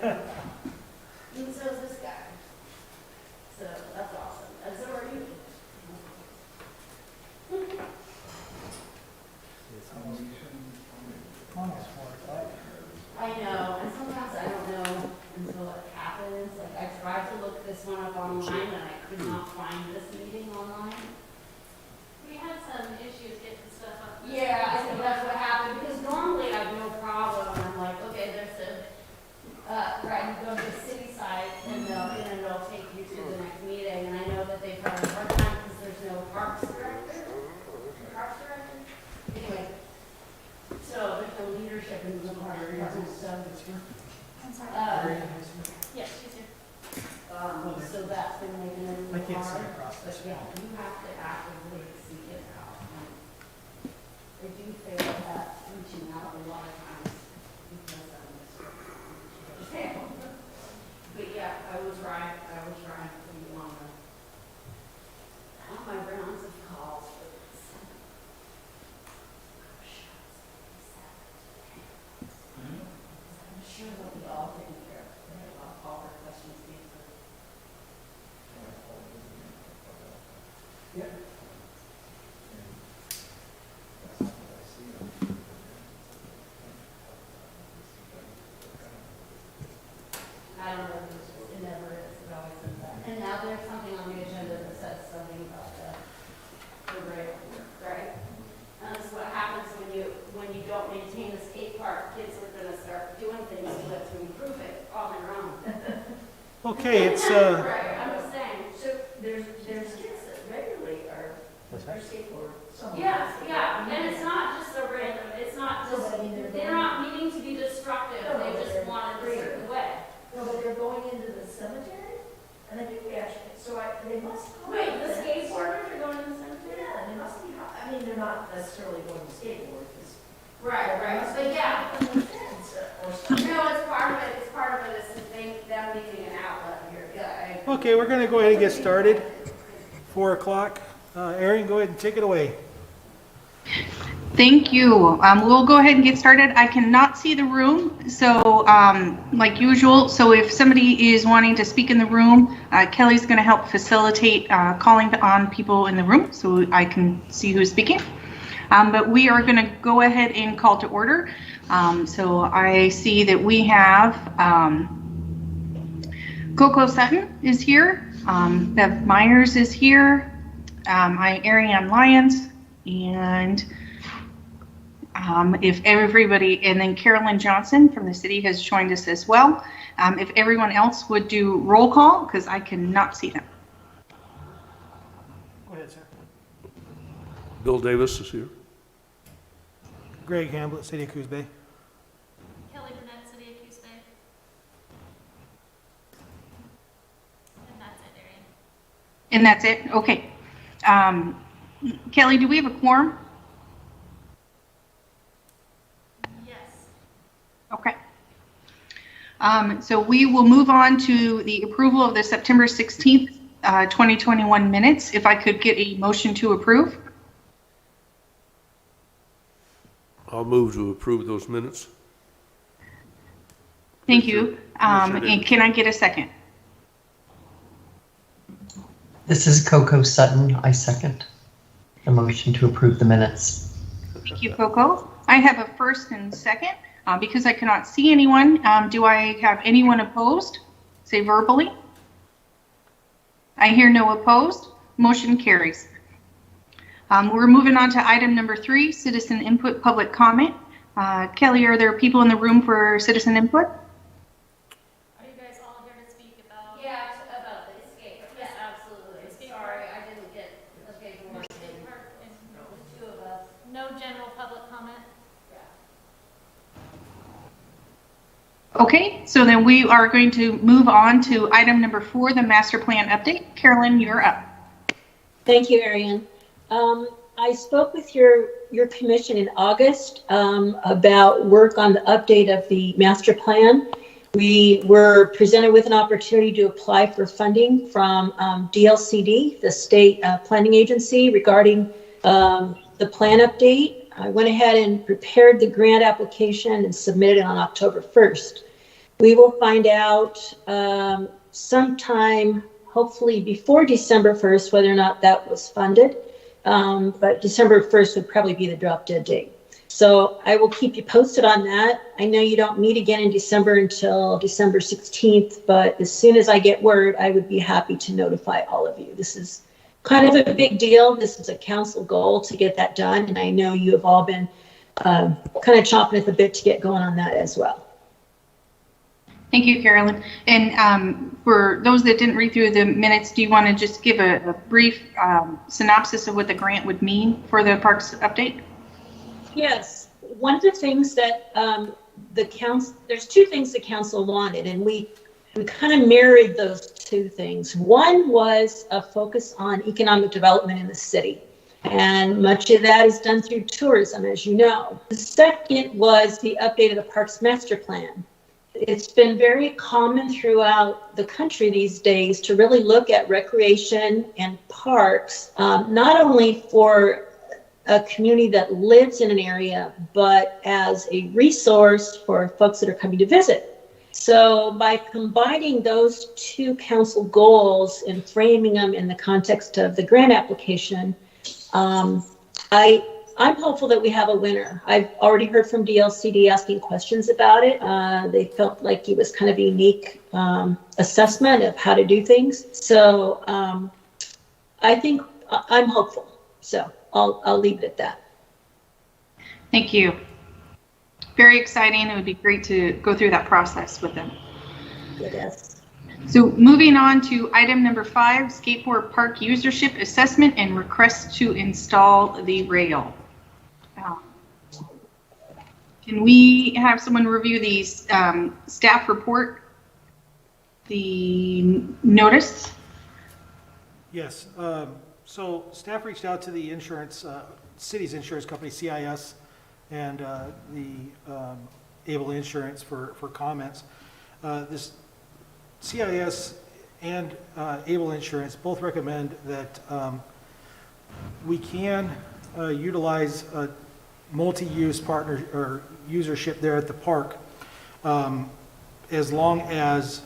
And so is this guy. So that's awesome. And so are you. I know, and sometimes I don't know until it happens. Like I tried to look this one up online and I could not find this meeting online. We had some issues getting stuff up. Yeah, I think that's what happened, because normally I have no problem. I'm like, okay, there's a, right, you go to the city site and it'll take you to the next meeting. And I know that they've had a hard time because there's no parks director. Parks director? Anyway, so there's no leadership in the park department, so. I'm sorry. Yes, she's here. So that's been making it a I little can't see hard. across But this. yeah, you have to actively seek it out. They do fail at reaching out a lot of times because fail. But yeah, I was right for you on the, on my rounds of calls for this. I'm sure they'll be all taken care of. They have all their questions answered. I don't know, it never is, it always is that. And now there's something on the agenda that says something about the rail, right? And that's what happens when you don't maintain a skate park, kids are gonna start doing things to it to improve it on their own. Okay, it's, Right, I'm just saying, so there's kids that regularly are skateboard. Yeah, yeah, and it's not just a random, it's not just, they're not meaning to be destructive, they just want it a certain way. No, but they're going into the cemetery, and I think we actually, they must. Wait, the skateboarders are going to the cemetery? Yeah, they must be, I mean, they're not necessarily going to skateboard, because. Right, but yeah. On the fence or something. No, it's part of it is them needing an outlet here, yeah. okay, we're gonna go ahead and get started. 4 o'clock. Erin, go ahead and take it away. Thank you. We'll go ahead and get started. I cannot see the room, so like usual, so if somebody is wanting to speak in the room, Kelly's going to help facilitate calling on people in the room so I can see who's speaking. But we are going to go ahead and call to order. So I see that we have Coco Sutton is here, Bev Myers is here, Ariane Lyons, and if everybody, and then Carolyn Johnson from the city has joined us as well. If everyone else would do roll call, because I cannot see them. Go ahead, sir. Bill Davis is here. Greg Hamblett, City of Coos Bay. Kelly Burnett, City of Coos Bay. And that's it, Arian. And that's it? Okay. Kelly, do we have a quorum? Yes. Okay. So we will move on to the approval of the September 16th, 2021 minutes. If I could get a motion to approve. I'll move to approve those minutes. Thank you. And can I get a second? This is Coco Sutton. I second the motion to approve the minutes. Thank you, Coco. I have a first and second. Because I cannot see anyone, do I have anyone opposed? Say verbally. I hear no opposed. Motion carries. We're moving on to item number 3, citizen input, public comment. Kelly, are there people in the room for citizen input? Are you guys all here to speak about? Yeah, about the escape, yes, absolutely. Sorry, I didn't get the paperwork. Skate park and The two of us. no general public comment? Okay, so then we are going to move on to item number 4, the master plan update. Carolyn, you're up. Thank you, Ariane. I spoke with your commission in August about work on the update of the master plan. We were presented with an opportunity to apply for funding from DLCD, the state planning agency, regarding the plan update. I went ahead and prepared the grant application and submitted it on October 1st. We will find out sometime, hopefully before December 1st, whether or not that was funded. But December 1st would probably be the drop dead date. So I will keep you posted on that. I know you don't meet again in December until December 16th, but as soon as I get word, I would be happy to notify all of you. This is kind of a big deal. This is a council goal to get that done, and I know you have all been kind of chomping at the bit to get going on that as well. Thank you, Carolyn. And for those that didn't read through the minutes, do you want to just give a brief synopsis of what the grant would mean for the parks update? Yes, one of the things that the council, there's two things the council wanted, and we kind of married those two things. One was a focus on economic development in the city, and much of that is done through tourism, as you know. The second was the update of the Parks Master Plan. It's been very common throughout the country these days to really look at recreation and parks, not only for a community that lives in an area, but as a resource for folks that are coming to visit. So by combining those two council goals and framing them in the context of the grant application, I'm hopeful that we have a winner. I've already heard from DLCD asking questions about it. They felt like it was kind of a unique assessment of how to do things. So I think I'm hopeful. So I'll leave it at that. Thank you. Very exciting. It would be great to go through that process with them. Yes. So moving on to item number 5, skateboard park usership assessment and request to install the rail. Can we have someone review the staff report, the notice? Yes, so staff reached out to the insurance, city's insurance company, CIS, and the Able Insurance for comments. This CIS and Able Insurance both recommend that we can utilize a multi-use partner or usership there at the park as long as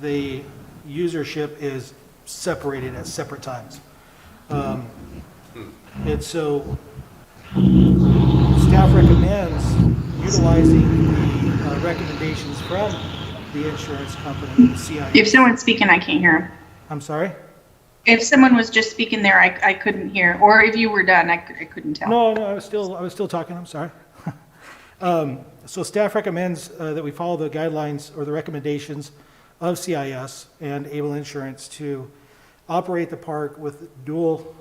the usership is separated at separate times. And so staff recommends utilizing the recommendations from the insurance company, CIS. If someone's speaking, I can't hear him. I'm sorry? If someone was just speaking there, I couldn't hear. Or if you were done, I couldn't tell. No, I was still talking, I'm sorry. So staff recommends that we follow the guidelines or the recommendations of CIS and Able Insurance to operate the park with dual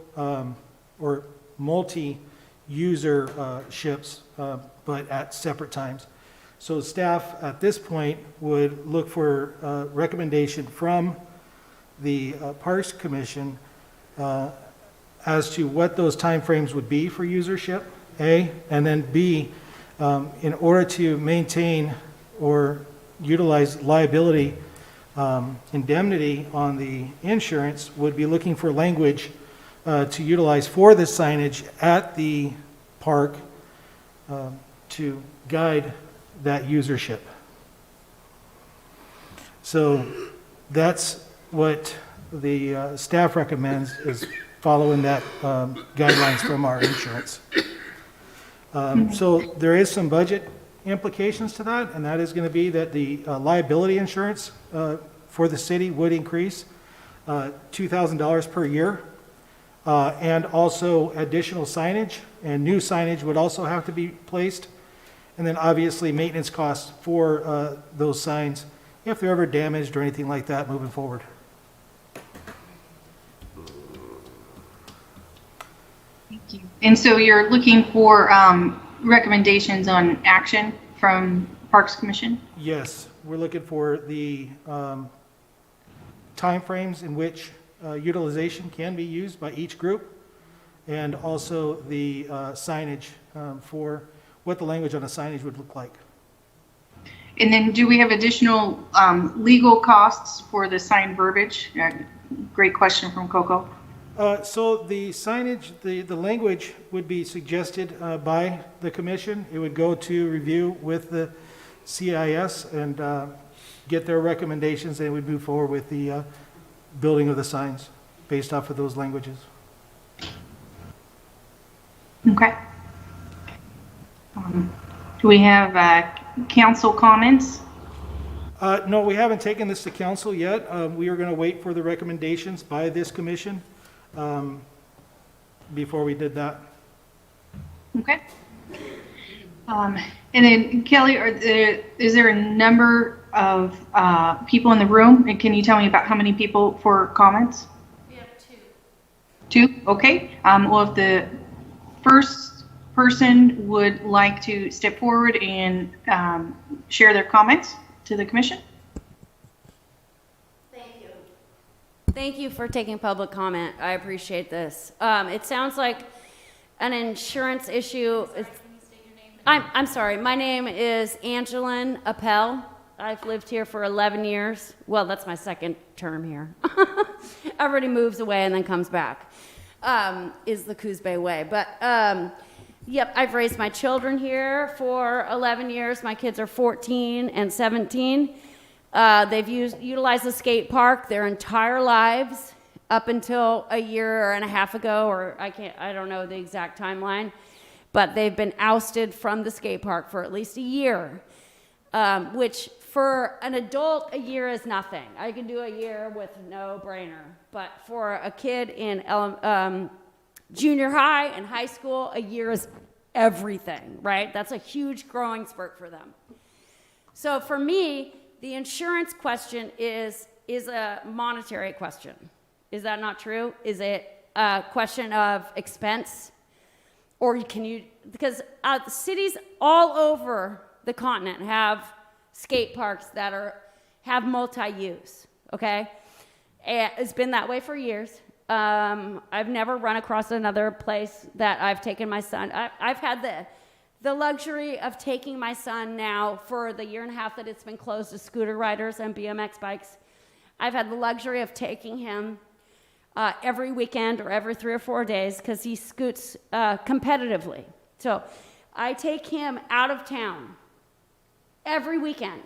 or multi-user ships, but at separate times. So staff at this point would look for a recommendation from the Parks Commission as to what those timeframes would be for usership, A, and then B, in order to maintain or utilize liability indemnity on the insurance, would be looking for language to utilize for the signage at the park to guide that usership. So that's what the staff recommends, is following that guidelines from our insurance. So there is some budget implications to that, and that is going to be that the liability insurance for the city would increase $2,000 per year, and also additional signage, and new signage would also have to be placed, and then obviously maintenance costs for those signs if they're ever damaged or anything like that moving forward. Thank you. And so you're looking for recommendations on action from Parks Commission? Yes, we're looking for the timeframes in which utilization can be used by each group, and also the signage for what the language on the signage would look like. And then do we have additional legal costs for the sign verbiage? Great question from Coco. So the signage, the language would be suggested by the commission. It would go to review with the CIS, and get their recommendations, and we'd move forward with the building of the signs based off of those languages. Okay. Do we have council comments? No, we haven't taken this to council yet. We are going to wait for the recommendations by this commission before we did that. Okay. And then Kelly, is there a number of people in the room? And can you tell me about how many people for comments? We have two. 2? Okay. Well, if the first person would like to step forward and share their comments to the commission. Thank you for taking public comment. I appreciate this. It sounds like an insurance issue. I'm sorry. My name is Angeline Appel. I've lived here for 11 years. Well, that's my second term here. Everybody moves away and then comes back, is the Coos Bay way. But, yep, I've raised my children here for 11 years. My kids are 14 and 17. They've utilized the skate park their entire lives up until a year and a half ago, or I don't know the exact timeline, but they've been ousted from the skate park for at least a year, which for an adult, a year is nothing. I can do a year with no brainer, but for a kid in junior high and high school, a year is everything, right? That's a huge growing spurt for them. So for me, the insurance question is a monetary question. Is that not true? Is it a question of expense? Or can you, because cities all over the continent have skate parks that have multi-use, okay? And it's been that way for years. I've never run across another place that I've taken my son. I've had the luxury of taking my son now for the year and a half that it's been closed to scooter riders and BMX bikes. I've had the luxury of taking him every weekend or every 3 or 4 days because he scoots competitively. So I take him out of town every weekend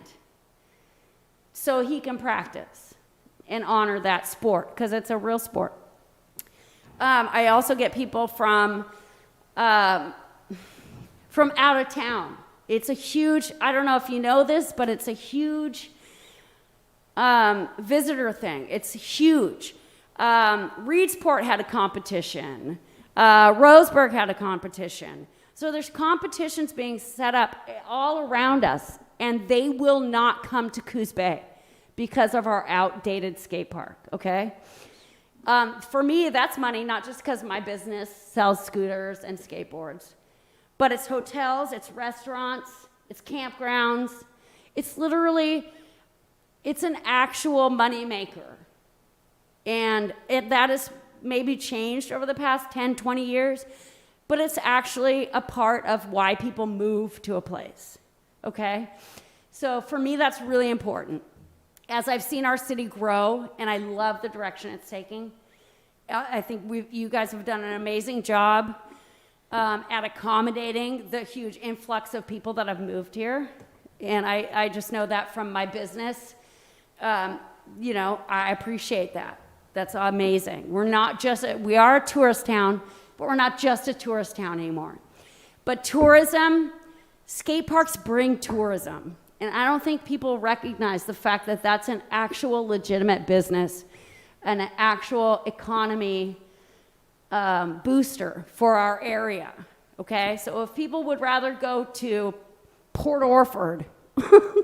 so he can practice and honor that sport because it's a real sport. I also get people from out of town. It's a huge, I don't know if you know this, but it's a huge visitor thing. It's huge. Reedsport had a competition. Roseburg had a competition. So there's competitions being set up all around us, and they will not come to Coos Bay because of our outdated skate park, okay? For me, that's money, not just because my business sells scooters and skateboards, but it's hotels, it's restaurants, it's campgrounds. It's literally, it's an actual money maker. And that has maybe changed over the past 10, 20 years, but it's actually a part of why people move to a place, okay? So for me, that's really important. As I've seen our city grow, and I love the direction it's taking, I think you guys have done an amazing job at accommodating the huge influx of people that have moved here. And I just know that from my business. You know, I appreciate that. That's amazing. We are a tourist town, but we're not just a tourist town anymore. But tourism, skate parks bring tourism. And I don't think people recognize the fact that that's an actual legitimate business and an actual economy booster for our area, okay? So if people would rather go to Port Orford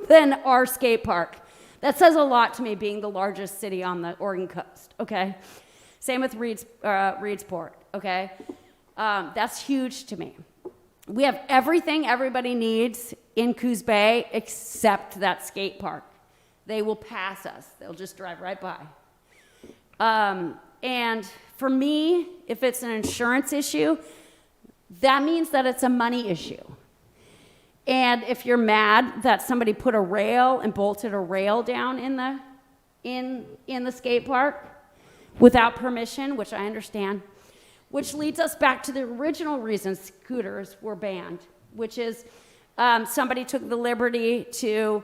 than our skate park, that says a lot to me, being the largest city on the Oregon coast, okay? Same with Reedsport, okay? That's huge to me. We have everything everybody needs in Coos Bay except that skate park. They will pass us. They'll just drive right by. And for me, if it's an insurance issue, that means that it's a money issue. And if you're mad that somebody put a rail and bolted a rail down in the skate park without permission, which I understand, which leads us back to the original reason scooters were banned, which is somebody took the liberty to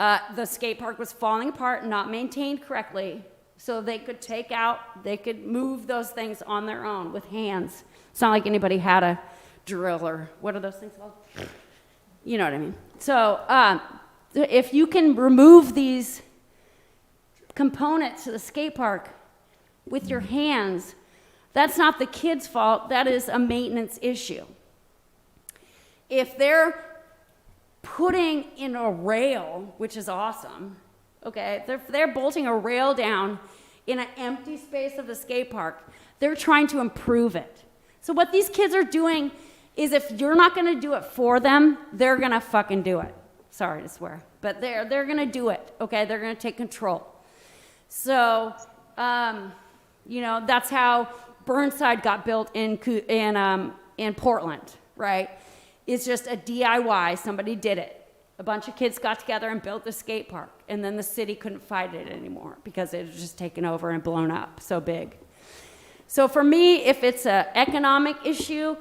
The skate park was falling apart, not maintained correctly, so they could move those things on their own with hands. It's not like anybody had a drill or what are those things called? You know what I mean. So if you can remove these components to the skate park with your hands, that's not the kid's fault. That is a maintenance issue. If they're putting in a rail, which is awesome, okay, they're bolting a rail down in an empty space of the skate park, they're trying to improve it. So what these kids are doing is if you're not going to do it for them, they're going to fucking do it. Sorry to swear, but they're going to do it, okay? They're going to take control. So, that's how Burnside got built in Portland, right? It's just a DIY. Somebody did it. A bunch of kids got together and built the skate park, and then the city couldn't fight it anymore because it was just taken over and blown up so big. So for me, if it's an economic issue,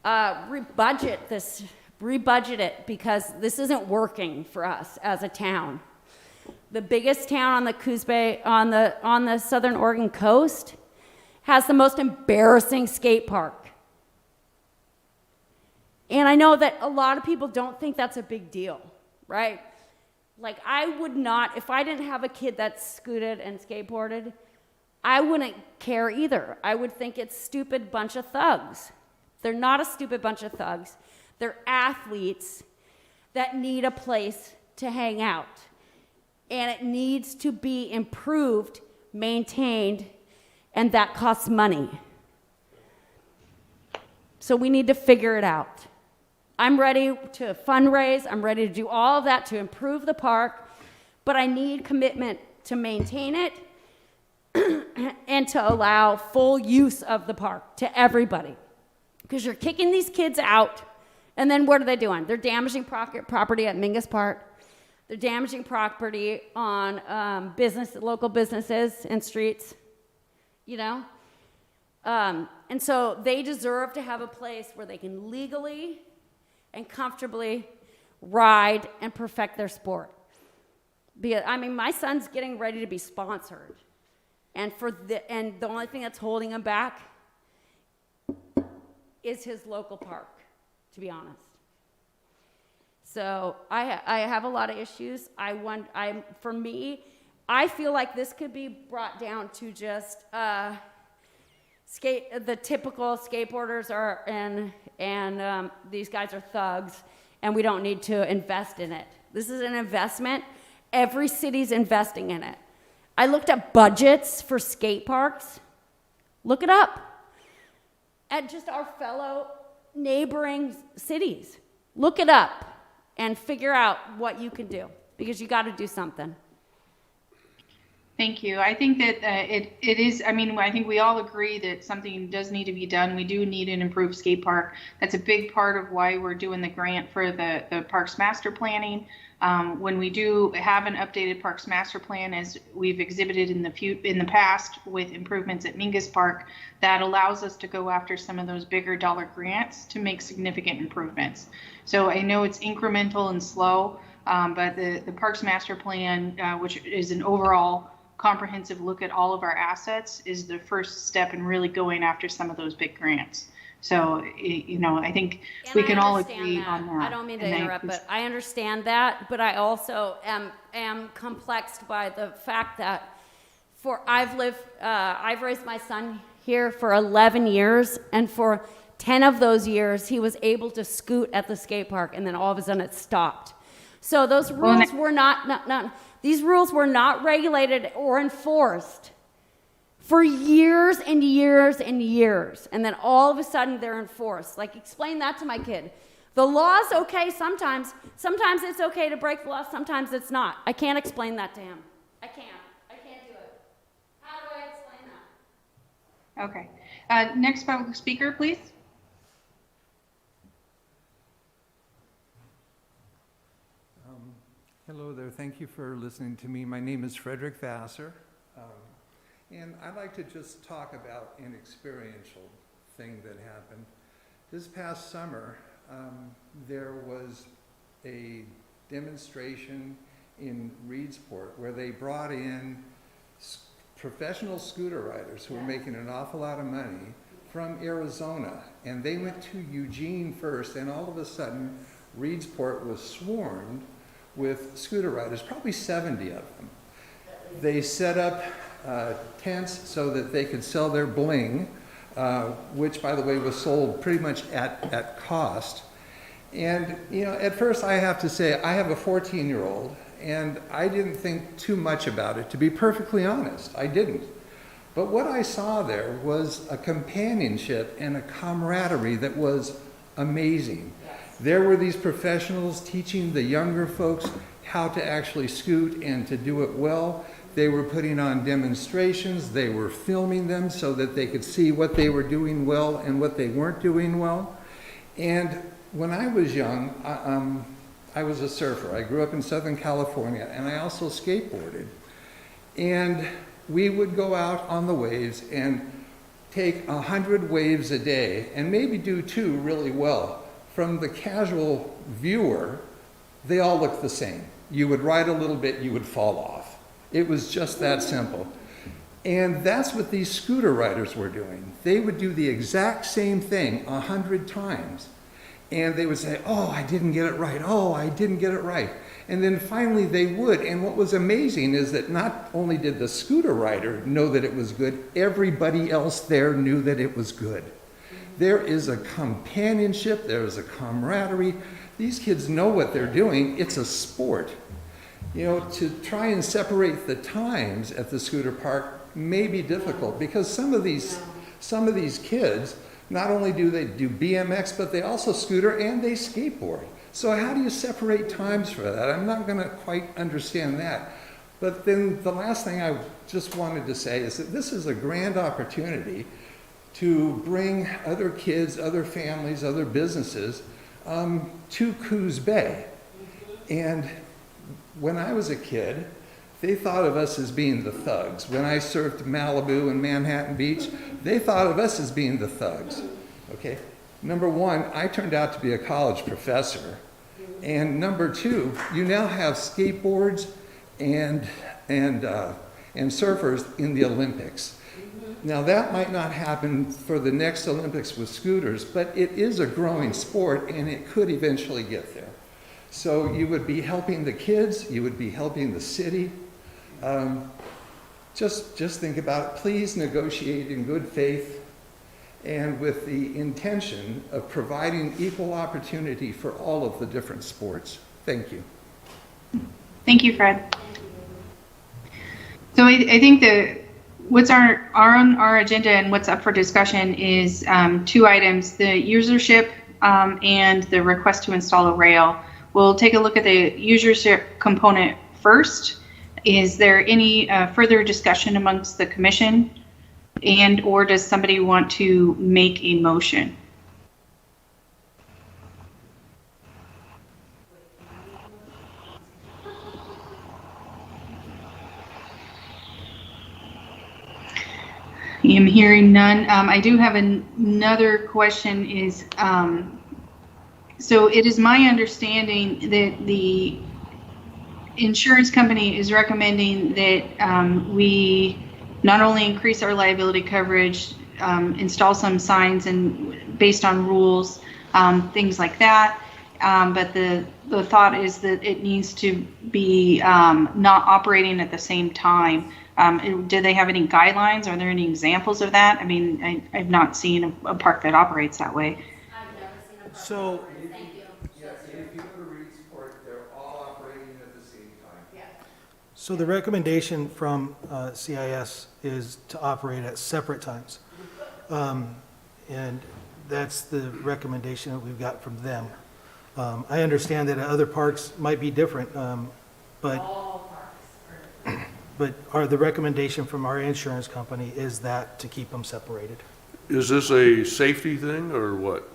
rebudget it because this isn't working for us as a town. The biggest town on the Coos Bay, on the Southern Oregon coast, has the most embarrassing skate park. And I know that a lot of people don't think that's a big deal, right? Like, I would not, if I didn't have a kid that scooted and skateboarded, I wouldn't care either. I would think it's stupid bunch of thugs. They're not a stupid bunch of thugs. They're athletes that need a place to hang out. And it needs to be improved, maintained, and that costs money. So we need to figure it out. I'm ready to fundraise. I'm ready to do all of that to improve the park, but I need commitment to maintain it and to allow full use of the park to everybody. Because you're kicking these kids out, and then what are they doing? They're damaging property at Mingus Park. They're damaging property on local businesses and streets, And so they deserve to have a place where they can legally and comfortably ride and perfect their sport. My son's getting ready to be sponsored. And the only thing that's holding him back is his local park, to be honest. So I have a lot of issues. For me, I feel like this could be brought down to just the typical skateboarders and these guys are thugs, and we don't need to invest in it. This is an investment. Every city's investing in it. I looked at budgets for skate parks. Look it up. At just our fellow neighboring cities. Look it up and figure out what you can do, because you got to do something. Thank you. I think that it is, I think we all agree that something does need to be done. We do need an improved skate park. That's a big part of why we're doing the grant for the Parks Master Planning. When we do have an updated Parks Master Plan, as we've exhibited in the past with improvements at Mingus Park, that allows us to go after some of those bigger dollar grants to make significant improvements. So I know it's incremental and slow, but the Parks Master Plan, which is an overall comprehensive look at all of our assets, is the first step in really going after some of those big grants. So, I think we can all agree on that. I don't mean to interrupt, but I understand that. But I also am complexed by the fact that I've raised my son here for 11 years, and for 10 of those years, he was able to scoot at the skate park, and then all of a sudden it stopped. So those rules were these rules were not regulated or enforced for years and years and years. And then all of a sudden they're enforced. Like, explain that to my kid. The law's okay sometimes. Sometimes it's okay to break the law. Sometimes it's not. I can't explain that to him. I can't do it. How do I explain that? Okay. Next public speaker, please. Hello there. Thank you for listening to me. My name is Frederick Vassar. And I'd like to just talk about an experiential thing that happened. This past summer, there was a demonstration in Reedsport where they brought in professional scooter riders who were making an awful lot of money from Arizona. And they went to Eugene first, and all of a sudden, Reedsport was swarmed with scooter riders, probably 70 of them. They set up tents so that they could sell their bling, which, by the way, was sold pretty much at cost. And, you know, at first I have to say, I have a 14-year-old, and I didn't think too much about it, to be perfectly honest. I didn't. But what I saw there was a companionship and a camaraderie that was amazing. There were these professionals teaching the younger folks how to actually scoot and to do it well. They were putting on demonstrations. They were filming them so that they could see what they were doing well and what they weren't doing well. And when I was young, I was a surfer. I grew up in Southern California, and I also skateboarded. And we would go out on the waves and take 100 waves a day and maybe do 2 really well. From the casual viewer, they all looked the same. You would ride a little bit, you would fall off. It was just that simple. And that's what these scooter riders were doing. They would do the exact same thing 100 times. And they would say, oh, I didn't get it right. Oh, I didn't get it right. And then finally they would. And what was amazing is that not only did the scooter rider know that it was good, everybody else there knew that it was good. There is a companionship, there is a camaraderie. These kids know what they're doing. It's a sport. You know, to try and separate the times at the scooter park may be difficult because some of these kids, not only do they do BMX, but they also scooter and they skateboard. So how do you separate times for that? I'm not going to quite understand that. But then the last thing I just wanted to say is that this is a grand opportunity to bring other kids, other families, other businesses to Coos Bay. And when I was a kid, they thought of us as being the thugs. When I surfed Malibu and Manhattan Beach, they thought of us as being the thugs. Okay? Number one, I turned out to be a college professor. And number two, you now have skateboards and surfers in the Olympics. Now that might not happen for the next Olympics with scooters, but it is a growing sport and it could eventually get there. So you would be helping the kids, you would be helping the city. Just think about it. Please negotiate in good faith and with the intention of providing equal opportunity for all of the different sports. Thank you. Thank you, Fred. So I think what's on our agenda and what's up for discussion is 2 items, the usership and the request to install a rail. We'll take a look at the usership component first. Is there any further discussion amongst the commission, and or does somebody want to make a motion? I'm hearing none. I do have another question is, so it is my understanding that the insurance company is recommending that we not only increase our liability coverage, install some signs and based on rules, things like that, but the thought is that it needs to be not operating at the same time. Do they have any guidelines? Are there any examples of that? I mean, I've not seen a park that operates that way. I've never seen a park. So- Thank you. Yeah, if you go to Reedsport, they're all operating at the same time. Yeah. So the recommendation from CIS is to operate at separate times. And that's the recommendation that we've got from them. I understand that other parks might be different, but All parks are. the recommendation from our insurance company is that to keep them separated. Is this a safety thing or what?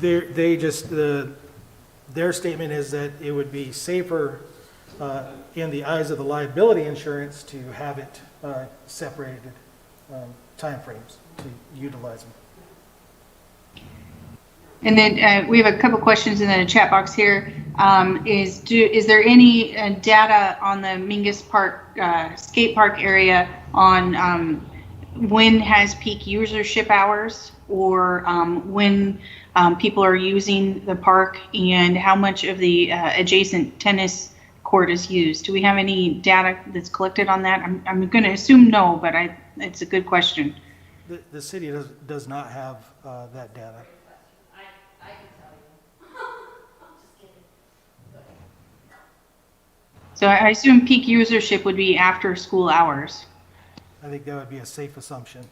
They just, their statement is that it would be safer in the eyes of the liability insurance to have it separated timeframes to utilize them. And then we have a couple questions in the chat box here. Is there any data on the Mingus Park skate park area on when has peak usership hours, or when people are using the park, and how much of the adjacent tennis court is used? Do we have any data that's collected on that? I'm going to assume no, but it's a good question. The city does not have that data. I can tell you. I'm just kidding. So I assume peak usership would be after school hours. I think that would be a safe assumption.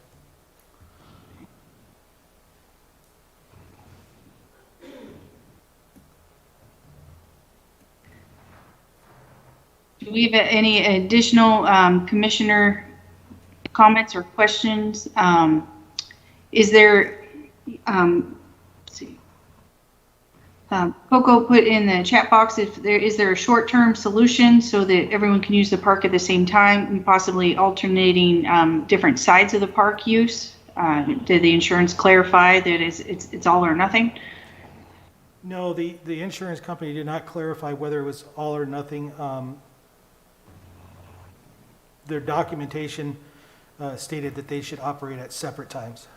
Do we have any additional commissioner comments or questions? Is there, let's see. Coco put in the chat box, is there a short-term solution so that everyone can use the park at the same time, and possibly alternating different sides of the park use? Did the insurance clarify that it's all or nothing? No, the insurance company did not clarify whether it was all or nothing. Their documentation stated that they should operate at separate times.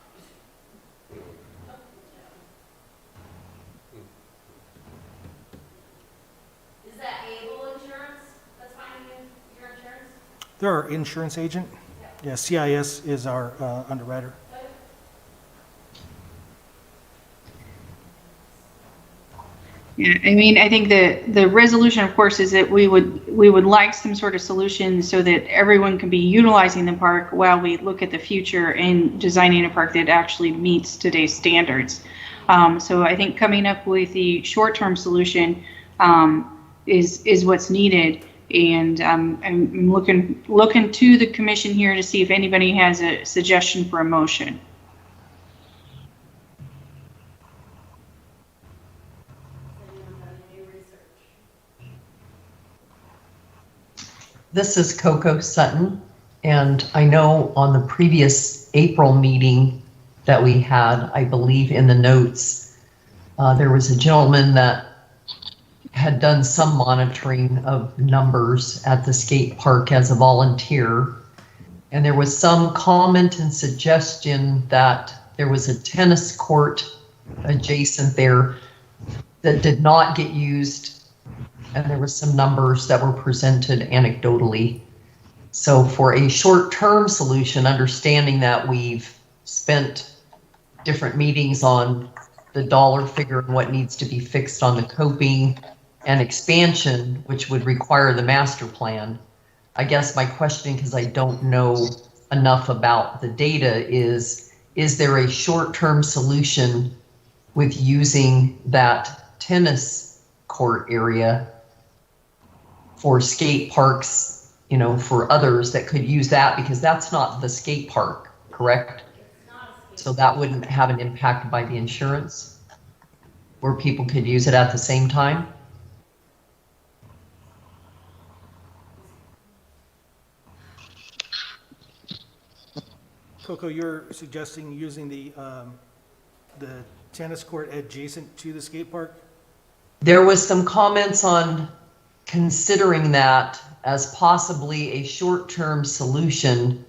Is that Able Insurance that's finding your insurance? They're our insurance agent. Yeah, CIS is our underwriter. Yeah, I mean, I think the resolution, of course, is that we would like some sort of solution so that everyone can be utilizing the park while we look at the future and designing a park that actually meets today's standards. So I think coming up with the short-term solution is what's needed. And I'm looking to the commission here to see if anybody has a suggestion for a motion. This is Coco Sutton, and I know on the previous April meeting that we had, I believe in the notes, there was a gentleman that had done some monitoring of numbers at the skate park as a volunteer, and there was some comment and suggestion that there was a tennis court adjacent there that did not get used, and there were some numbers that were presented anecdotally. So for a short-term solution, understanding that we've spent different meetings on the dollar figure and what needs to be fixed on the coping and expansion, which would require the master plan. I guess my question, because I don't know enough about the data, is there a short-term solution with using that tennis court area for skate parks, you know, for others that could use that, because that's not the skate park, correct? So that wouldn't have an impact by the insurance, where people could use it at the same time? Coco, you're suggesting using the tennis court adjacent to the skate park? There was some comments on considering that as possibly a short-term solution.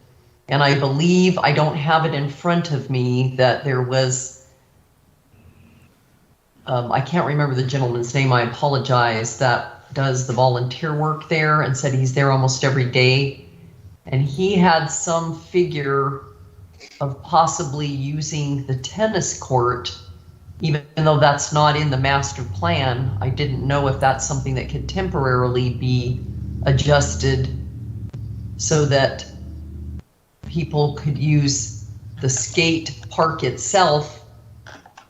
And I believe, I don't have it in front of me, that there was, I can't remember the gentleman's name, I apologize, that does the volunteer work there and said he's there almost every day. And he had some figure of possibly using the tennis court, even though that's not in the master plan. I didn't know if that's something that could temporarily be adjusted so that people could use the skate park itself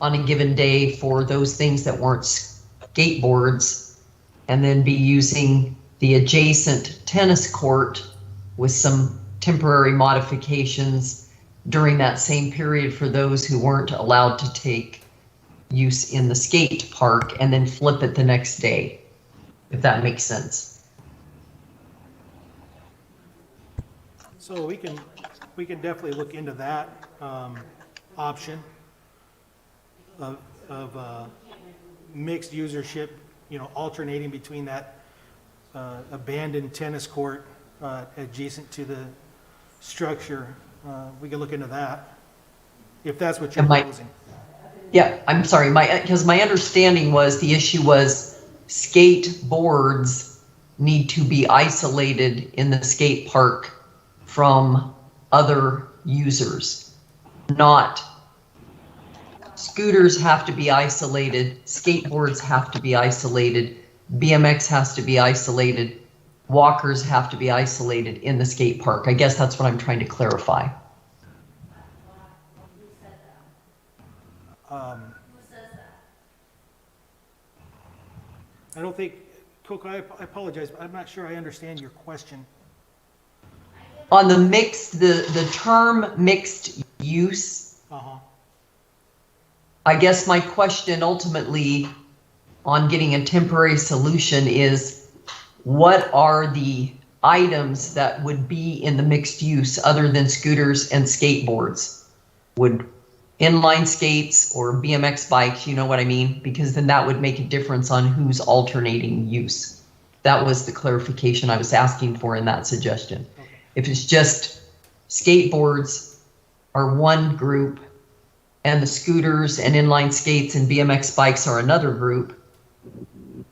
on a given day for those things that weren't skateboards, and then be using the adjacent tennis court with some temporary modifications during that same period for those who weren't allowed to take use in the skate park, and then flip it the next day, if that makes sense. So we can definitely look into that option of mixed usership, alternating between that abandoned tennis court adjacent to the structure. We could look into that, if that's what you're And my- proposing. Yeah, I'm sorry, because my understanding was the issue was skateboards need to be isolated in the skate park from other users, not scooters have to be isolated, skateboards have to be isolated, BMX has to be isolated, walkers have to be isolated in the skate park. I guess that's what I'm trying to clarify. Who said that? Um, Who says that? I don't think, Coco, I apologize, but I'm not sure I understand your question. On the mixed, the term mixed use, Uh-huh. I guess my question ultimately on getting a temporary solution is what are the items that would be in the mixed use other than scooters and skateboards? Would inline skates or BMX bikes, you know what I mean? Because then that would make a difference on who's alternating use. That was the clarification I was asking for in that suggestion. Okay. If it's just skateboards are one group and the scooters and inline skates and BMX bikes are another group,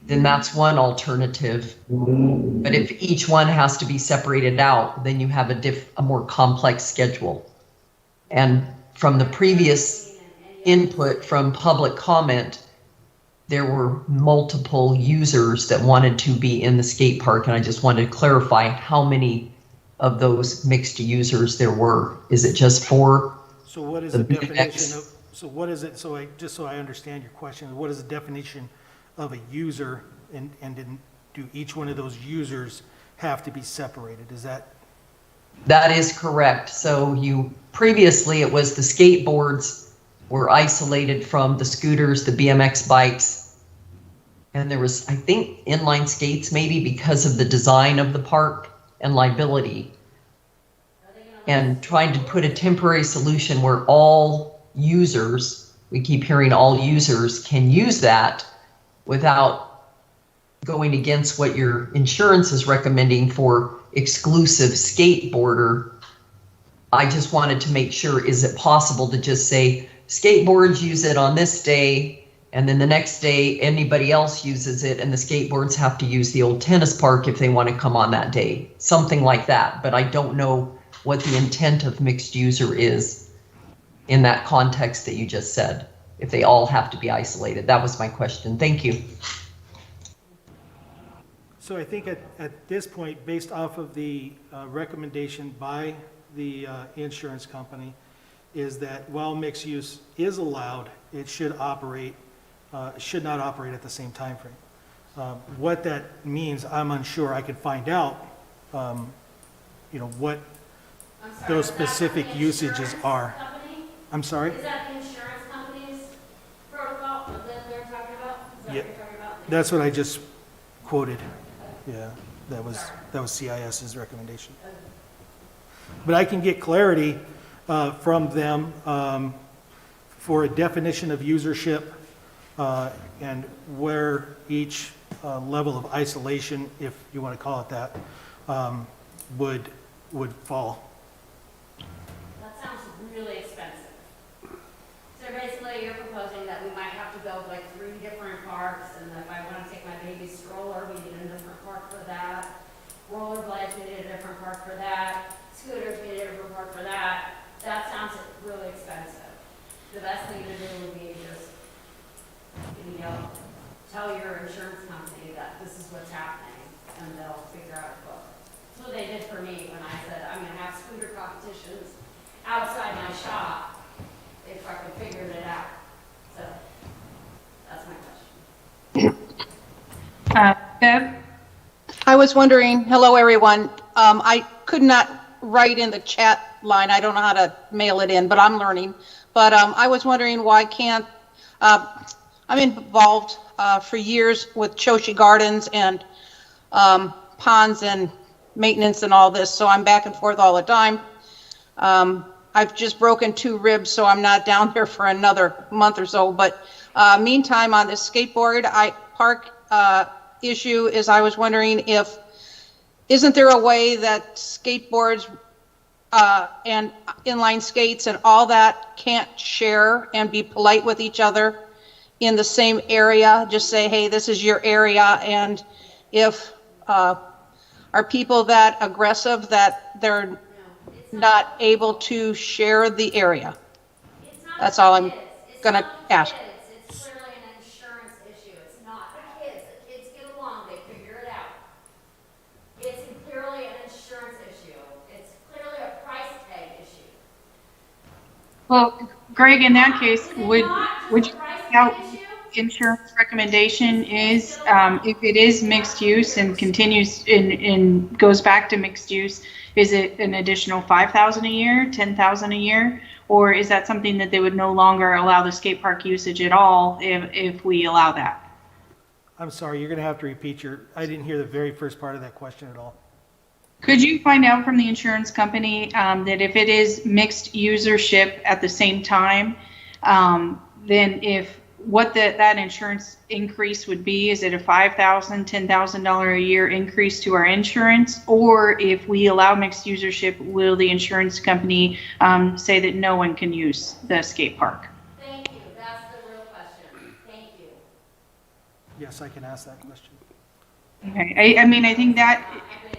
then that's one alternative. But if each one has to be separated out, then you have a more complex schedule. And from the previous input from public comment, there were multiple users that wanted to be in the skate park, and I just wanted to clarify how many of those mixed users there were. Is it just 4? So what is The the BMX. definition of, so what is it, just so I understand your question, what is the definition of a user, and do each one of those users have to be separated? Is that? That is correct. So previously it was the skateboards were isolated from the scooters, the BMX bikes, and there was, I think, inline skates maybe because of the design of the park and liability. And trying to put a temporary solution where all users, we keep hearing all users can use that without going against what your insurance is recommending for exclusive skateboarder. I just wanted to make sure, is it possible to just say skateboards use it on this day, and then the next day anybody else uses it, and the skateboards have to use the old tennis park if they want to come on that day, something like that. But I don't know what the intent of mixed user is in that context that you just said, if they all have to be isolated. That was my question. Thank you. So I think at this point, based off of the recommendation by the insurance company, is that while mixed use is allowed, it should not operate at the same time frame. What that means, I'm unsure. I could find out, what I'm sorry, those is that the specific usages insurance are. company? I'm sorry? Is that the insurance company's protocol that they're talking about? Is that Yeah. what you're talking about? That's what I just quoted. Yeah, that was CIS's recommendation. But I can get clarity from them for a definition of usership and where each level of isolation, if you want to call it that, would fall. That sounds really expensive. So basically, you're proposing that we might have to build like 3 different parks, and if I want to take my baby stroller, we need a different park for that. Rollerblades, we need a different park for that. Scooters, we need a different park for that. That sounds really expensive. The best thing to do would be just, tell your insurance company that this is what's happening, and they'll figure out a book. That's what they did for me when I said, I'm gonna have scooter competitions outside my shop. They fucking figured it out. So, that's my question. Bev? I was wondering, hello, everyone. I could not write in the chat line. I don't know how to mail it in, but I'm learning. But I was wondering why can't, I'm involved for years with Choshi Gardens and ponds and maintenance and all this, so I'm back and forth all the time. I've just broken 2 ribs, so I'm not down there for another month or so. But meantime, on this skateboard park issue is I was wondering if, isn't there a way that skateboards and inline skates and all that can't share and be polite with each other in the same area? Just say, hey, this is your area, and if are people that aggressive that they're not able to share the area? It's not That's the all I'm kids. It's gonna not the ask. kids. It's clearly an insurance issue. It's not the kids. The kids get along, they figure it out. It's clearly an insurance issue. It's clearly a price tag issue. Well, Greg, in that case, Is it would not you just a price find out tag issue? insurance recommendation is, if it is mixed use and continues and goes back to mixed use, is it an additional 5,000 a year, 10,000 a year? Or is that something that they would no longer allow the skate park usage at all if we allow that? I'm sorry, you're going to have to repeat I didn't hear the very first part of that question at all. Could you find out from the insurance company that if it is mixed usership at the same time, then what that insurance increase would be? Is it a $5,000, $10,000 a year increase to our insurance? Or if we allow mixed usership, will the insurance company say that no one can use the skate park? Thank you. That's the real question. Thank you. Yes, I can ask that question. Okay, I mean, I think that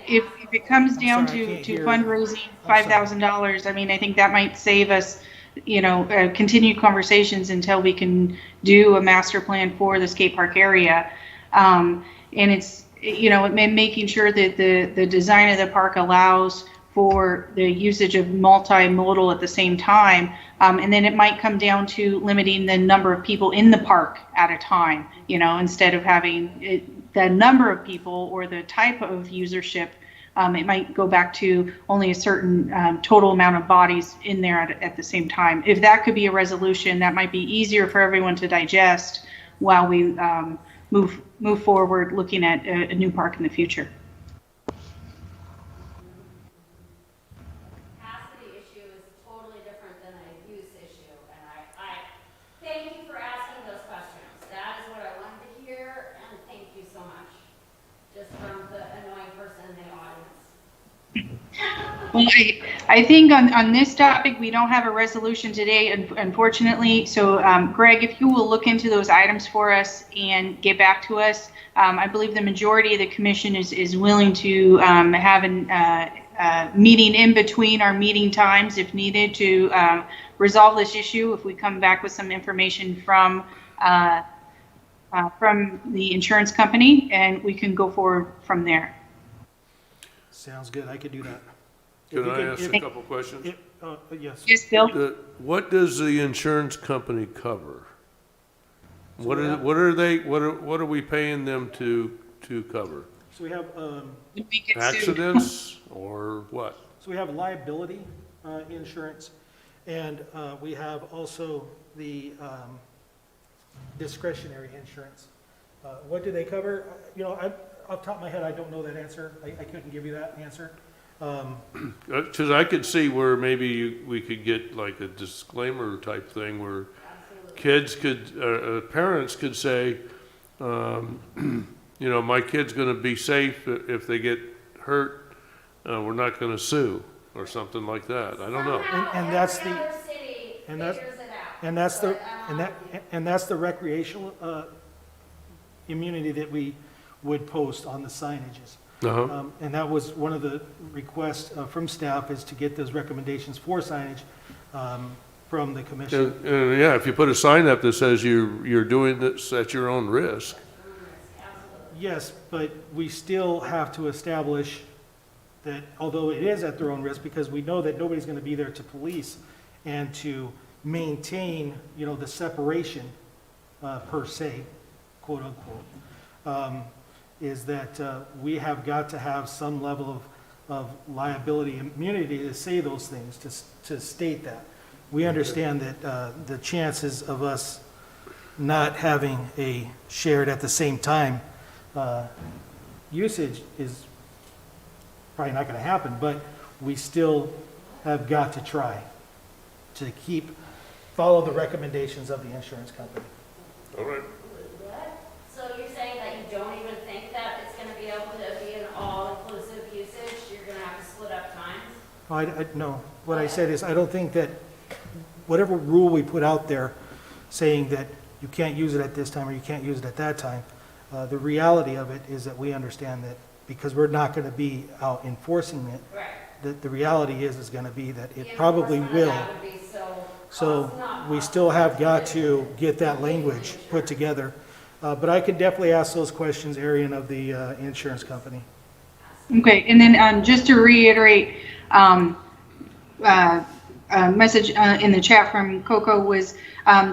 if it comes down sorry, I to can't hear. fundraising I'm sorry. $5,000, I mean, I think that might save us, continued conversations until we can do a master plan for the skate park area. And it's, making sure that the design of the park allows for the usage of multimodal at the same time. And then it might come down to limiting the number of people in the park at a time, instead of having the number of people or the type of usership. It might go back to only a certain total amount of bodies in there at the same time. If that could be a resolution, that might be easier for everyone to digest while we move forward looking at a new park in the future. Capacity issue is totally different than a use issue, and I thank you for asking those questions. That is what I wanted to hear, and thank you so much. Just from the annoying person in the audience. Well, I think on this topic, we don't have a resolution today, unfortunately. So, Greg, if you will look into those items for us and get back to us, I believe the majority of the commission is willing to have a meeting in between our meeting times if needed to resolve this issue. If we come back with some information from the insurance company, and we can go forward from there. Sounds good, I could do that. Can I ask a couple questions? Yes. Yes, Bill? What does the insurance company cover? What are we paying them to cover? So we have, Would we get sued? Accidents or what? so we have liability insurance, and we have also the discretionary insurance. What do they cover? Off the top of my head, I don't know that answer. I couldn't give you that answer. Because I could see where maybe we could get like a disclaimer type thing where kids parents could say, my kid's going to be safe if they get hurt. We're not going to sue or something like that. I don't know. And that's Every the- other city and that's- figures it out. And that's the, But, and that's the recreational immunity that we would post on the signages. Uh-huh. And that was one of the requests from staff, is to get those recommendations for signage from the commission. And yeah, if you put a sign up that says you're doing this at your own risk. Yes, but we still have to establish that, although it is at their own risk, because we know that nobody's going to be there to police and to maintain, the separation per se, quote unquote, is that we have got to have some level of liability immunity to say those things, to state that. We understand that the chances of us not having a shared at the same time usage is probably not going to happen, but we still have got to try. to follow the recommendations of the insurance company. All right. What? So you're saying that you don't even think that it's gonna be able to be an all-inclusive usage? You're gonna have to split up times? No, what I said is, I don't think that whatever rule we put out there saying that you can't use it at this time or you can't use it at that time, the reality of it is that we understand that because we're not going to be out enforcing it, Right. that the reality is going to be that The it probably enforcement of will. that would be so So not we still have got to get that language put together. But I could definitely ask those questions, Arian, of the insurance company. Okay, and then just to reiterate, a message in the chat from Coco was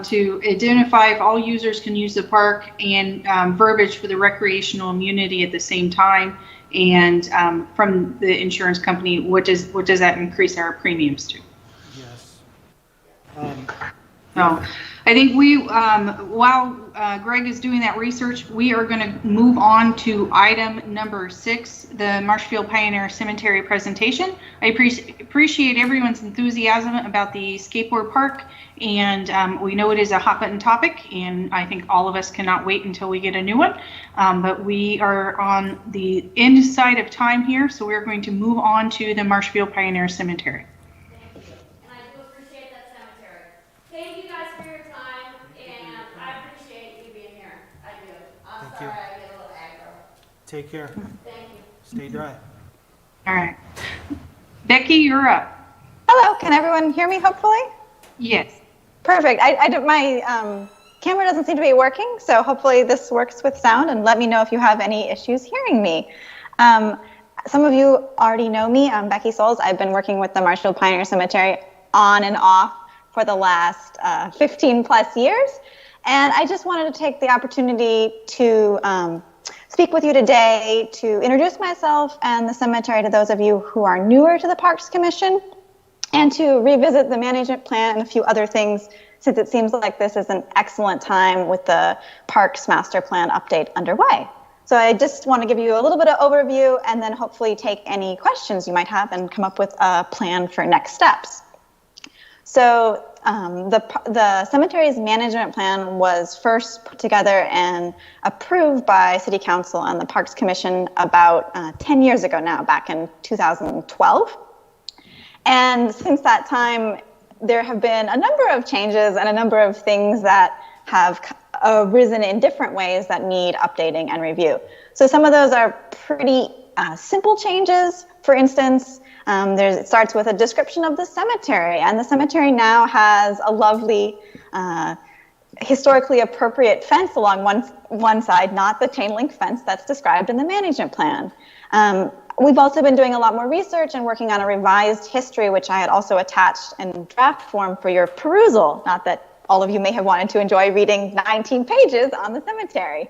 to identify if all users can use the park and verbiage for the recreational immunity at the same time. And from the insurance company, what does that increase our premiums to? Yes. So I think while Greg is doing that research, we are going to move on to item number 6, the Marshfield Pioneer Cemetery presentation. I appreciate everyone's enthusiasm about the skateboard park, and we know it is a hot button topic, and I think all of us cannot wait until we get a new one. But we are on the end side of time here, so we're going to move on to the Marshfield Pioneer Cemetery. Thank you. And I do appreciate that cemetery. Thank you guys for your time, and I appreciate you being here. I do. I'm Thank you. sorry I get a little aggro. Take care. Thank you. Stay dry. All right. Becky, you're up. Hello, can everyone hear me, hopefully? Yes. Perfect. My camera doesn't seem to be working, so hopefully this works with sound, and let me know if you have any issues hearing me. Some of you already know me. I'm Becky Souls. I've been working with the Marshfield Pioneer Cemetery on and off for the last 15 plus years, and I just wanted to take the opportunity to speak with you today to introduce myself and the cemetery to those of you who are newer to the Parks Commission, and to revisit the management plan and a few other things, since it seems like this is an excellent time with the Parks Master Plan update underway. So I just want to give you a little bit of overview and then hopefully take any questions you might have and come up with a plan for next steps. So the cemetery's management plan was first put together and approved by City Council and the Parks Commission about 10 years ago now, back in 2012. And since that time, there have been a number of changes and a number of things that have arisen in different ways that need updating and review. So some of those are pretty simple changes. For instance, it starts with a description of the cemetery, and the cemetery now has a lovely, historically appropriate fence along one side, not the chain link fence that's described in the management plan. We've also been doing a lot more research and working on a revised history, which I had also attached in draft form for your perusal. Not that all of you may have wanted to enjoy reading 19 pages on the cemetery.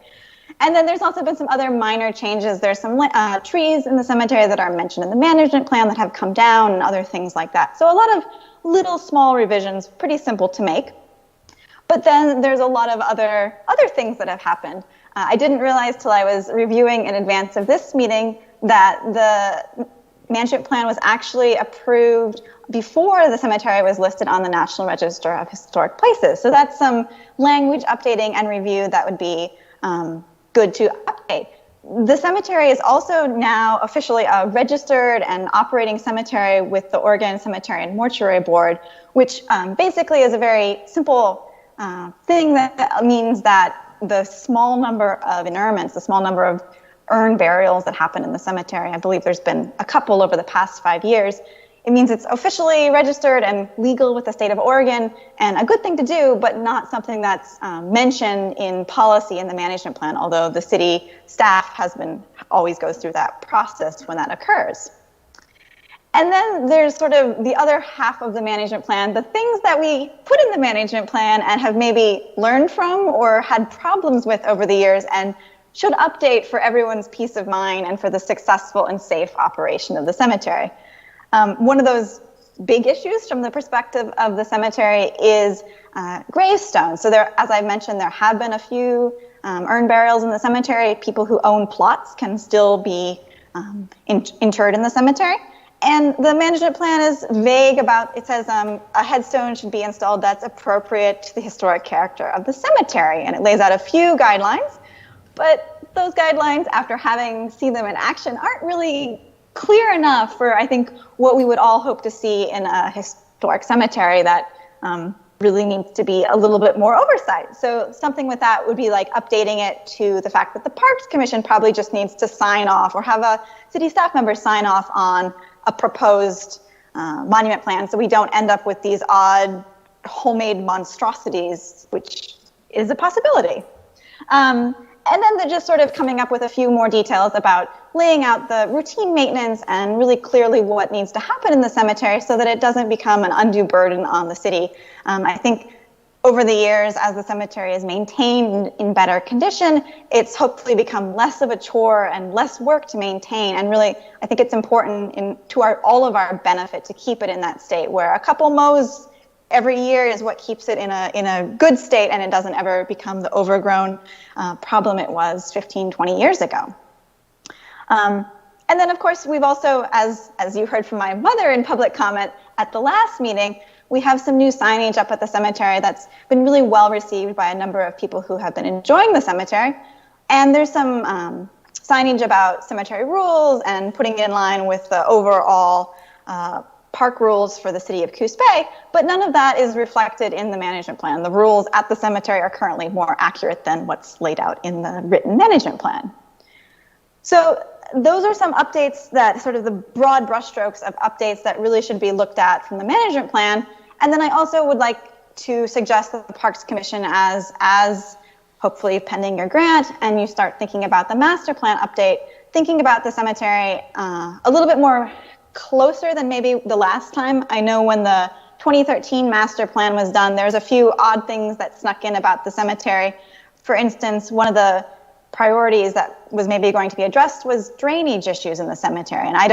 And then there's also been some other minor changes. There's some trees in the cemetery that are mentioned in the management plan that have come down and other things like that. So a lot of little small revisions, pretty simple to make. But then there's a lot of other things that have happened. I didn't realize till I was reviewing in advance of this meeting that the management plan was actually approved before the cemetery was listed on the National Register of Historic Places. So that's some language updating and review that would be good to update. The cemetery is also now officially a registered and operating cemetery with the Oregon Cemetery and Mortuary Board, which basically is a very simple thing that means that the small number of interments, the small number of urn burials that happen in the cemetery, I believe there's been a couple over the past 5 years, it means it's officially registered and legal with the state of Oregon, and a good thing to do, but not something that's mentioned in policy in the management plan, although the city staff always goes through that process when that occurs. And then there's sort of the other half of the management plan, the things that we put in the management plan and have maybe learned from or had problems with over the years and should update for everyone's peace of mind and for the successful and safe operation of the cemetery. One of those big issues from the perspective of the cemetery is gravestones. So there, as I mentioned, there have been a few urn burials in the cemetery. People who own plots can still be interred in the cemetery. And the management plan is vague about, it says a headstone should be installed that's appropriate to the historic character of the cemetery. And it lays out a few guidelines, but those guidelines, after having seen them in action, aren't really clear enough for, I think, what we would all hope to see in a historic cemetery that really needs to be a little bit more oversight. So something with that would be like updating it to the fact that the Parks Commission probably just needs to sign off or have a city staff member sign off on a proposed monument plan, so we don't end up with these odd homemade monstrosities, which is a possibility. And then they're just sort of coming up with a few more details about laying out the routine maintenance and really clearly what needs to happen in the cemetery so that it doesn't become an undue burden on the city. I think over the years, as the cemetery is maintained in better condition, it's hopefully become less of a chore and less work to maintain. And really, I think it's important to all of our benefit to keep it in that state where a couple mows every year is what keeps it in a good state, and it doesn't ever become the overgrown problem it was 15, 20 years ago. And then, of course, we've also, as you heard from my mother in public comment at the last meeting, we have some new signage up at the cemetery that's been really well received by a number of people who have been enjoying the cemetery. And there's some signage about cemetery rules and putting it in line with the overall park rules for the city of Coos Bay, but none of that is reflected in the management plan. The rules at the cemetery are currently more accurate than what's laid out in the written management plan. So those are some updates that sort of the broad brushstrokes of updates that really should be looked at from the management plan. And then I also would like to suggest that the Parks Commission, as hopefully pending your grant, and you start thinking about the master plan update, thinking about the cemetery a little bit more closer than maybe the last time. I know when the 2013 master plan was done, there's a few odd things that snuck in about the cemetery. For instance, one of the priorities that was maybe going to be addressed was drainage issues in the cemetery. And I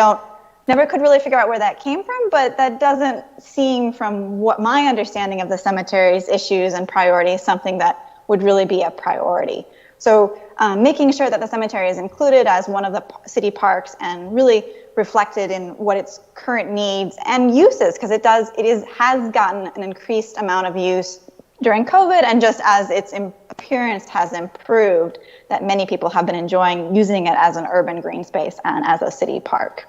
never could really figure out where that came from, but that doesn't seem, from what my understanding of the cemetery's issues and priorities, something that would really be a priority. So making sure that the cemetery is included as one of the city parks and really reflected in what its current needs and uses, because it has gotten an increased amount of use during COVID, and just as its appearance has improved, that many people have been enjoying using it as an urban green space and as a city park.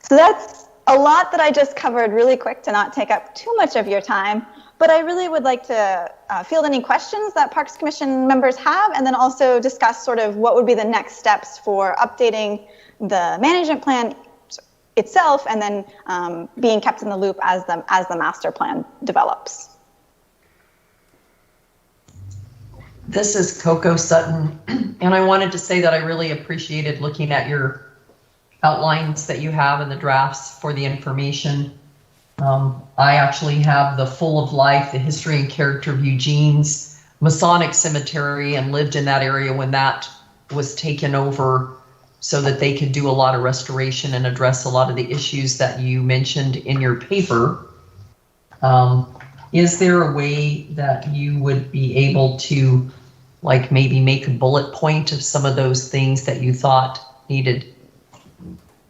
So that's a lot that I just covered really quick to not take up too much of your time, but I really would like to field any questions that Parks Commission members have, and then also discuss sort of what would be the next steps for updating the management plan itself, and then being kept in the loop as the master plan develops. This is Coco Sutton, and I wanted to say that I really appreciated looking at your outlines that you have in the drafts for the information. I actually have the Full of Life, the history and character of Eugene's Masonic Cemetery, and lived in that area when that was taken over so that they could do a lot of restoration and address a lot of the issues that you mentioned in your paper. Is there a way that you would be able to, like, maybe make a bullet point of some of those things that you thought needed?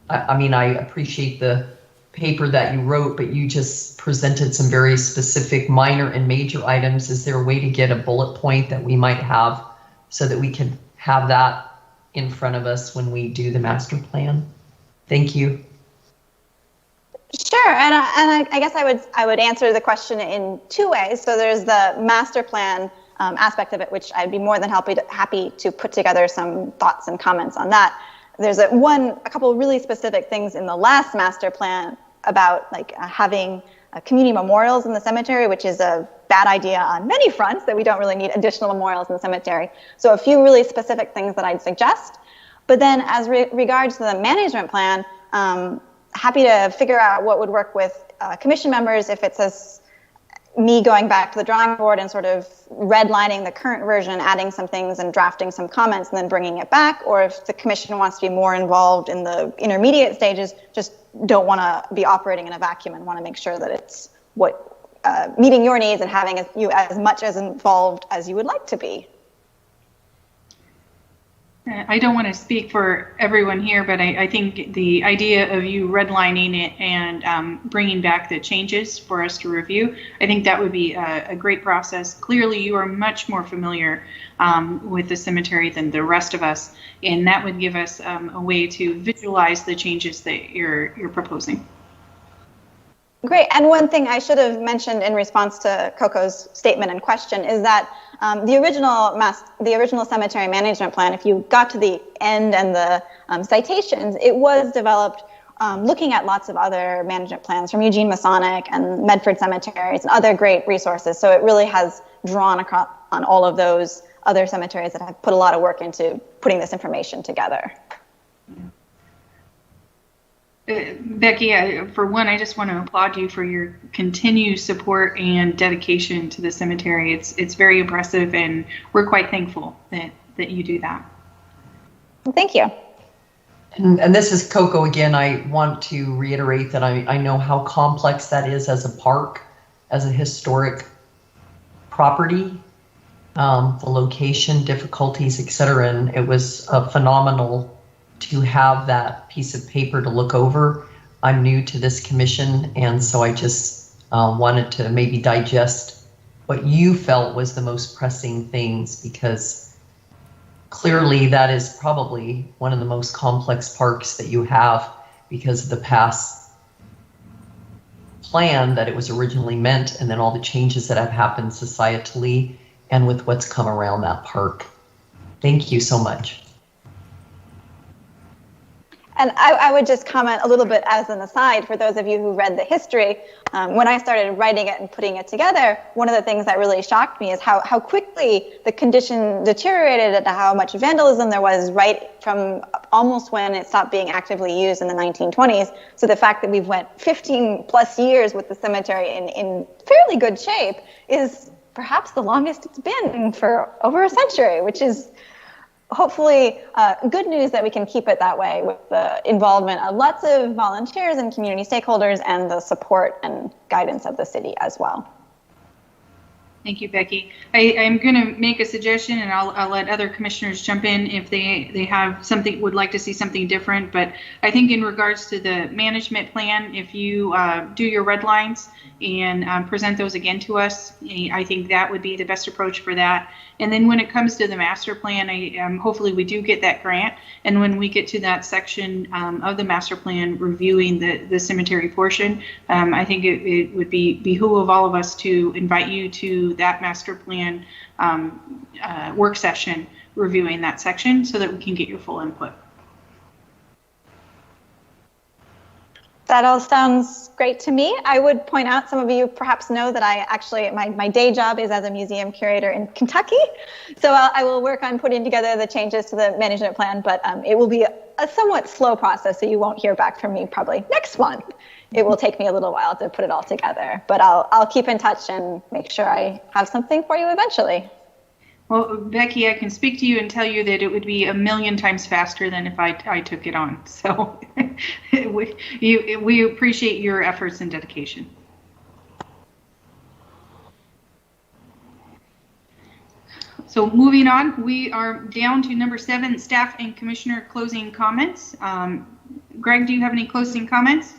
I mean, I appreciate the paper that you wrote, but you just presented some very specific minor and major items. Is there a way to get a bullet point that we might have so that we can have that in front of us when we do the master plan? Thank you. Sure, and I guess I would answer the question in two ways. So there's the master plan aspect of it, which I'd be more than happy to put together some thoughts and comments on that. There's a couple really specific things in the last master plan about having community memorials in the cemetery, which is a bad idea on many fronts, that we don't really need additional memorials in the cemetery. So a few really specific things that I'd suggest. But then as regards to the management plan, happy to figure out what would work with commission members, if it's me going back to the drawing board and sort of redlining the current version, adding some things and drafting some comments and then bringing it back, or if the commission wants to be more involved in the intermediate stages, just don't want to be operating in a vacuum and want to make sure that it's meeting your needs and having you as much as involved as you would like to be. I don't want to speak for everyone here, but I think the idea of you redlining it and bringing back the changes for us to review, I think that would be a great process. Clearly, you are much more familiar with the cemetery than the rest of us, and that would give us a way to visualize the changes that you're proposing. Great. And one thing I should have mentioned in response to Coco's statement and question is that the original cemetery management plan, if you got to the end and the citations, it was developed looking at lots of other management plans from Eugene Masonic and Medford cemeteries and other great resources. So it really has drawn across on all of those other cemeteries that have put a lot of work into putting this information together. Becky, for one, I just want to applaud you for your continued support and dedication to the cemetery. It's very impressive, and we're quite thankful that you do that. Well, thank you. And this is Coco again. I want to reiterate that I know how complex that is as a park, as a historic property, the location, difficulties, et cetera. And it was phenomenal to have that piece of paper to look over. I'm new to this commission, and so I just wanted to maybe digest what you felt was the most pressing things, because clearly that is probably one of the most complex parks that you have because of the past plan that it was originally meant, and then all the changes that have happened societally and with what's come around that park. Thank you so much. And I would just comment a little bit as an aside for those of you who read the history. When I started writing it and putting it together, one of the things that really shocked me is how quickly the condition deteriorated and how much vandalism there was right from almost when it stopped being actively used in the 1920s. So the fact that we've went 15 plus years with the cemetery in fairly good shape is perhaps the longest it's been for over a century, which is hopefully good news that we can keep it that way with the involvement of lots of volunteers and community stakeholders and the support and guidance of the city as well. Thank you, Becky. I'm going to make a suggestion, and I'll let other commissioners jump in if they have something, would like to see something different. But I think in regards to the management plan, if you do your red lines and present those again to us, I think that would be the best approach for that. And then when it comes to the master plan, hopefully we do get that grant. And when we get to that section of the master plan reviewing the cemetery portion, I think it would behoove all of us to invite you to that master plan work session reviewing that section so that we can get your full input. That all sounds great to me. I would point out, some of you perhaps know that I actually, my day job is as a museum curator in Kentucky. So I will work on putting together the changes to the management plan, but it will be a somewhat slow process, so you won't hear back from me probably next month. It will take me a little while to put it all together, but I'll keep in touch and make sure I have something for you eventually. Well, Becky, I can speak to you and tell you that it would be 1,000,000 times faster than if I took it on. So we appreciate your efforts and dedication. So moving on, we are down to number 7, staff and commissioner closing comments. Greg, do you have any closing comments?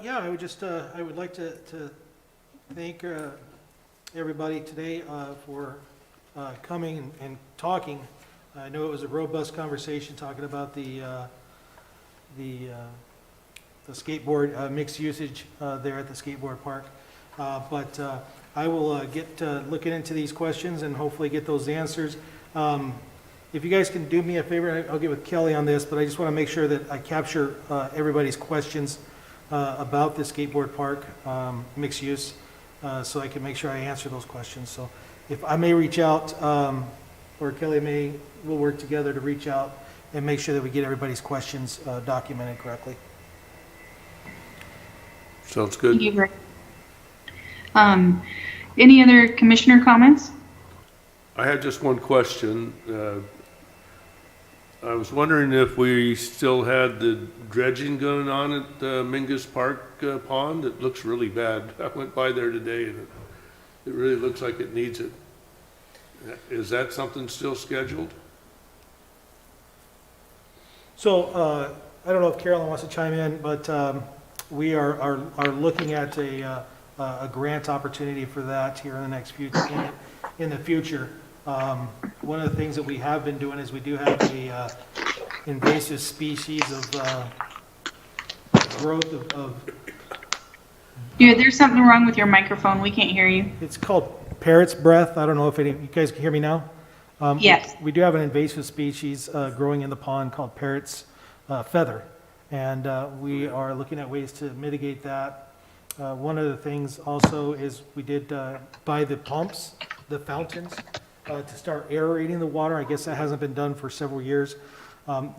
Yeah, I would just, I would like to thank everybody today for coming and talking. I know it was a robust conversation talking about the skateboard mixed usage there at the skateboard park. But I will get looking into these questions and hopefully get those answers. If you guys can do me a favor, I'll get with Kelly on this, but I just want to make sure that I capture everybody's questions about the skateboard park mixed use, so I can make sure I answer those questions. So if I may reach out, or Kelly we'll work together to reach out and make sure that we get everybody's questions documented correctly. Sounds good. Thank you, Greg. Any other commissioner comments? I had just one question. I was wondering if we still had the dredging going on at Mingus Park Pond. It looks really bad. I went by there today and it really looks like it needs it. Is that something still scheduled? So, I don't know if Carolyn wants to chime in, but we are looking at a grant opportunity for that here in the next future, in the future. One of the things that we have been doing is we do have a invasive species of growth of, Yeah, there's something wrong with your microphone. We can't hear you. it's called parrot's breath. I don't know if you guys can hear me now? Yes. We do have an invasive species growing in the pond called parrot's feather, and we are looking at ways to mitigate that. One of the things also is we did buy the pumps, the fountains, to start aerating the water. I guess that hasn't been done for several years.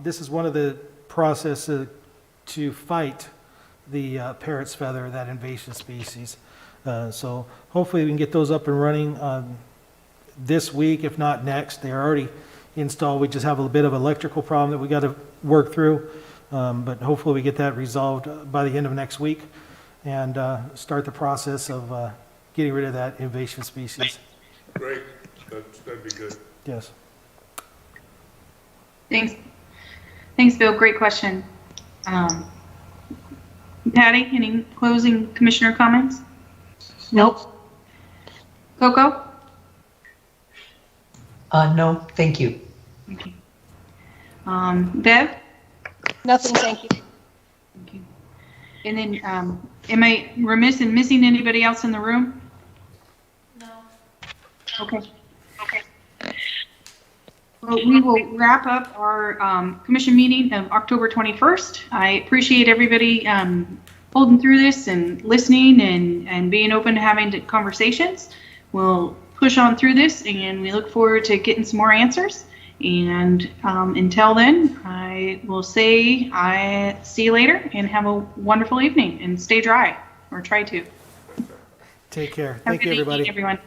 This is one of the processes to fight the parrot's feather, that invasive species. So hopefully we can get those up and running this week, if not next. They're already installed. We just have a bit of electrical problem that we got to work through. But hopefully we get that resolved by the end of next week and start the process of getting rid of that invasive species. Great, that'd be good. Yes. Thanks. Thanks, Bill. Great question. Patty, any closing commissioner comments? Nope. Coco? No, thank you. Okay. Bev? Nothing, thank you. Thank you. And then, am I remiss in missing anybody else in the room? No. Okay. Well, we will wrap up our commission meeting of October 21st. I appreciate everybody holding through this and listening and being open to having conversations. We'll push on through this, and we look forward to getting some more answers. And until then, I will say I see you later and have a wonderful evening and stay dry, or try to. Take care. Have a Thank you, good evening, everybody. everyone.